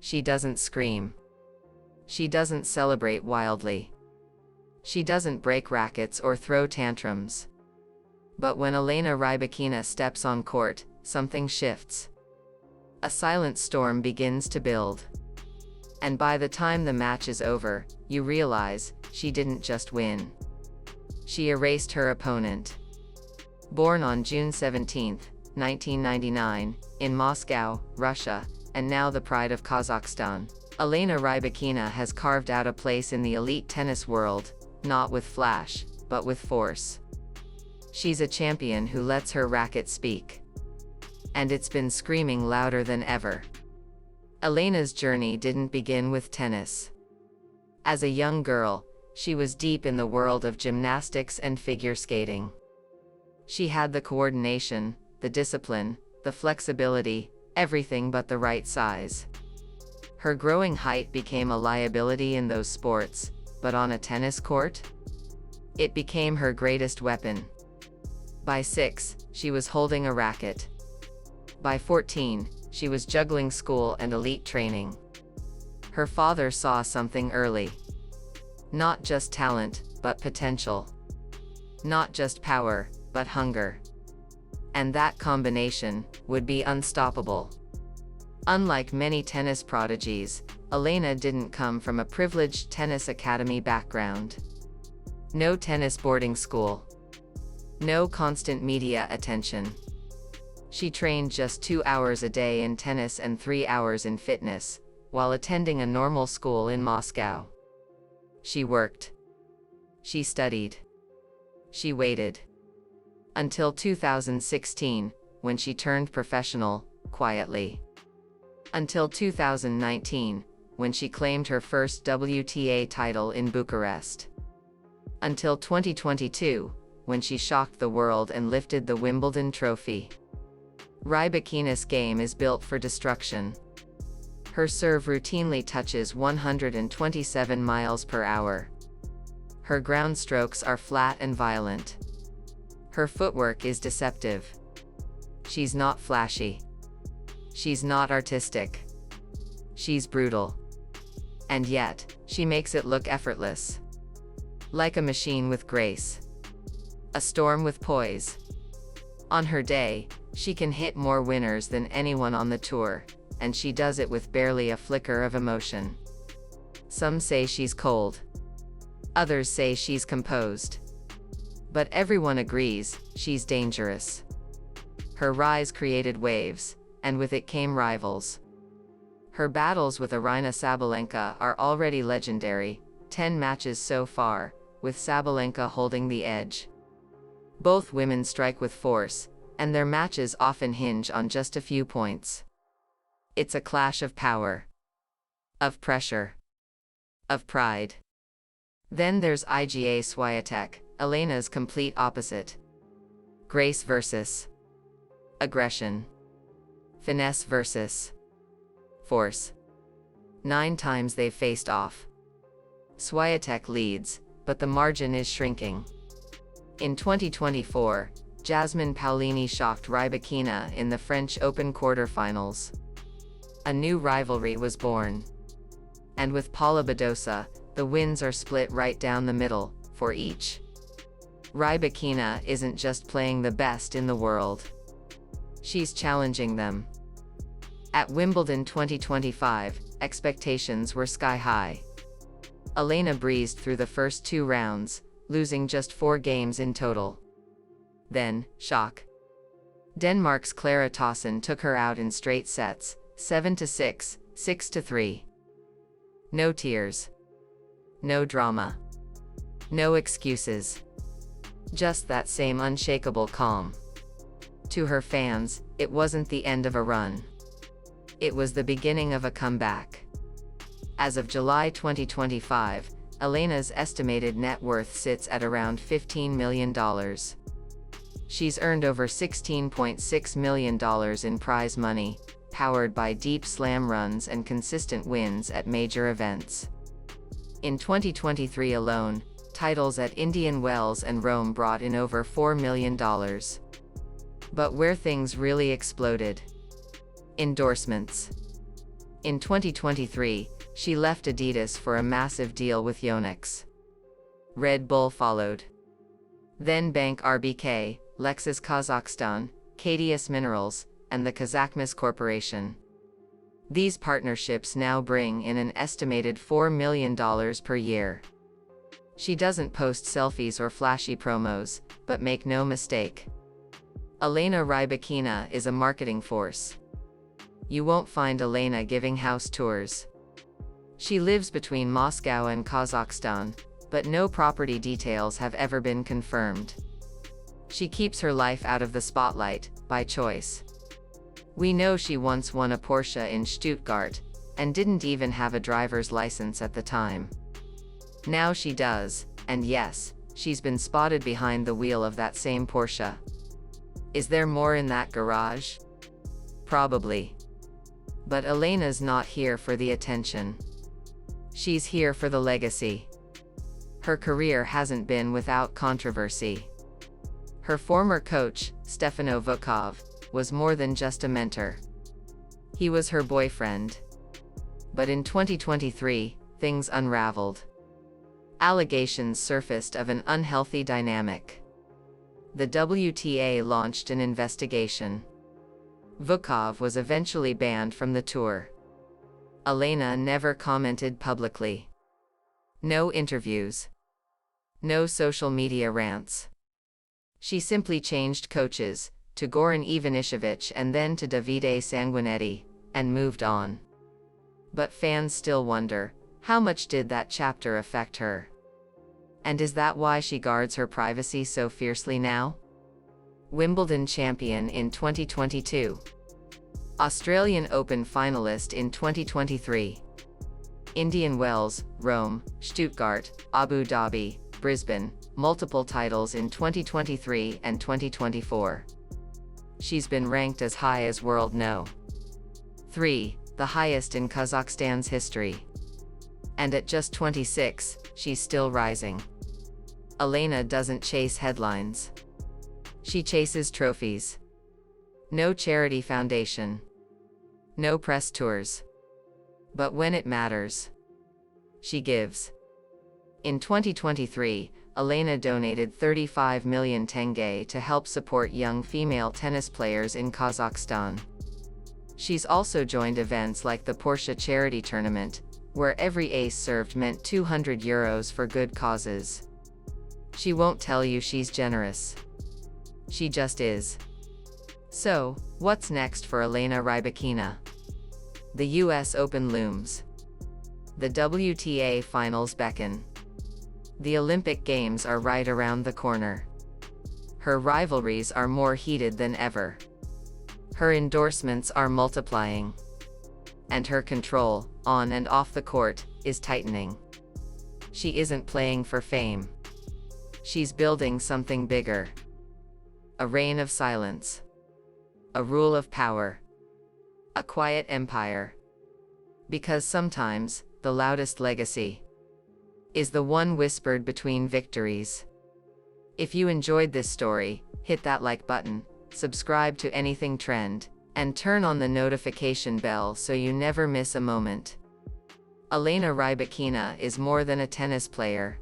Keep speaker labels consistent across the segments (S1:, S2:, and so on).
S1: She doesn't scream. She doesn't celebrate wildly. She doesn't break rackets or throw tantrums. But when Elena Rybakina steps on court, something shifts. A silent storm begins to build. And by the time the match is over, you realize, she didn't just win. She erased her opponent. Born on June 17, 1999, in Moscow, Russia, and now the pride of Kazakhstan, Elena Rybakina has carved out a place in the elite tennis world, not with flash, but with force. She's a champion who lets her racket speak. And it's been screaming louder than ever. Elena's journey didn't begin with tennis. As a young girl, she was deep in the world of gymnastics and figure skating. She had the coordination, the discipline, the flexibility, everything but the right size. Her growing height became a liability in those sports, but on a tennis court? It became her greatest weapon. By 6, she was holding a racket. By 14, she was juggling school and elite training. Her father saw something early. Not just talent, but potential. Not just power, but hunger. And that combination would be unstoppable. Unlike many tennis prodigies, Elena didn't come from a privileged tennis academy background. No tennis boarding school. No constant media attention. She trained just 2 hours a day in tennis and 3 hours in fitness, while attending a normal school in Moscow. She worked. She studied. She waited. Until 2016, when she turned professional, quietly. Until 2019, when she claimed her first WTA title in Bucharest. Until 2022, when she shocked the world and lifted the Wimbledon trophy. Rybakina's game is built for destruction. Her serve routinely touches 127 miles per hour. Her ground strokes are flat and violent. Her footwork is deceptive. She's not flashy. She's not artistic. She's brutal. And yet, she makes it look effortless. Like a machine with grace. A storm with poise. On her day, she can hit more winners than anyone on the tour, and she does it with barely a flicker of emotion. Some say she's cold. Others say she's composed. But everyone agrees, she's dangerous. Her rise created waves, and with it came rivals. Her battles with Aryna Sabalenka are already legendary, 10 matches so far, with Sabalenka holding the edge. Both women strike with force, and their matches often hinge on just a few points. It's a clash of power. Of pressure. Of pride. Then there's Iga Świątek, Elena's complete opposite. Grace versus aggression. Finesse versus force. 9 times they've faced off. Świątek leads, but the margin is shrinking. In 2024, Jasmine Paolini shocked Rybakina in the French Open quarterfinals. A new rivalry was born. And with Paula Badosa, the wins are split right down the middle, for each. Rybakina isn't just playing the best in the world. She's challenging them. At Wimbledon 2025, expectations were sky high. Elena breezed through the first 2 rounds, losing just 4 games in total. Then, shock. Denmark's Clara Tauson took her out in straight sets, 7-6, 6-3. No tears. No drama. No excuses. Just that same unshakable calm. To her fans, it wasn't the end of a run. It was the beginning of a comeback. As of July 2025, Elena's estimated net worth sits at around $15 million. She's earned over $16.6 million in prize money, powered by deep slam runs and consistent wins at major events. In 2023 alone, titles at Indian Wells and Rome brought in over $4 million. But where things really exploded? Endorsements. In 2023, she left Adidas for a massive deal with Yonex. Red Bull followed. Then Bank RBK, Lexus Kazakhstan, KDS Minerals, and the Kazakhmys Corporation. These partnerships now bring in an estimated $4 million per year. She doesn't post selfies or flashy promos, but make no mistake, Elena Rybakina is a marketing force. You won't find Elena giving house tours. She lives between Moscow and Kazakhstan, but no property details have ever been confirmed. She keeps her life out of the spotlight, by choice. We know she once won a Porsche in Stuttgart, and didn't even have a driver's license at the time. Now she does, and yes, she's been spotted behind the wheel of that same Porsche. Is there more in that garage? Probably. But Elena's not here for the attention. She's here for the legacy. Her career hasn't been without controversy. Her former coach, Stefano Vukov, was more than just a mentor. He was her boyfriend. But in 2023, things unraveled. Allegations surfaced of an unhealthy dynamic. The WTA launched an investigation. Vukov was eventually banned from the tour. Elena never commented publicly. No interviews. No social media rants. She simply changed coaches, to Goran Ivanišević and then to Davide Sanguinetti, and moved on. But fans still wonder, how much did that chapter affect her? And is that why she guards her privacy so fiercely now? Wimbledon champion in 2022. Australian Open finalist in 2023. Indian Wells, Rome, Stuttgart, Abu Dhabi, Brisbane, multiple titles in 2023 and 2024. She's been ranked as high as World No. 3, the highest in Kazakhstan's history. And at just 26, she's still rising. Elena doesn't chase headlines. She chases trophies. No charity foundation. No press tours. But when it matters, she gives. In 2023, Elena donated 35 million tenge to help support young female tennis players in Kazakhstan. She's also joined events like the Porsche Charity Tournament, where every ace served meant €200 for good causes. She won't tell you she's generous. She just is. So, what's next for Elena Rybakina? The US Open looms. The WTA finals beckon. The Olympic Games are right around the corner. Her rivalries are more heated than ever. Her endorsements are multiplying. And her control, on and off the court, is tightening. She isn't playing for fame. She's building something bigger. A reign of silence. A rule of power. A quiet empire. Because sometimes, the loudest legacy is the one whispered between victories. If you enjoyed this story, hit that like button, subscribe to Anything Trend, and turn on the notification bell so you never miss a moment. Elena Rybakina is more than a tennis player.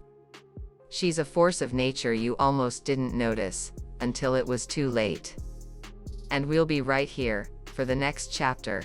S1: She's a force of nature you almost didn't notice, until it was too late. And we'll be right here, for the next chapter.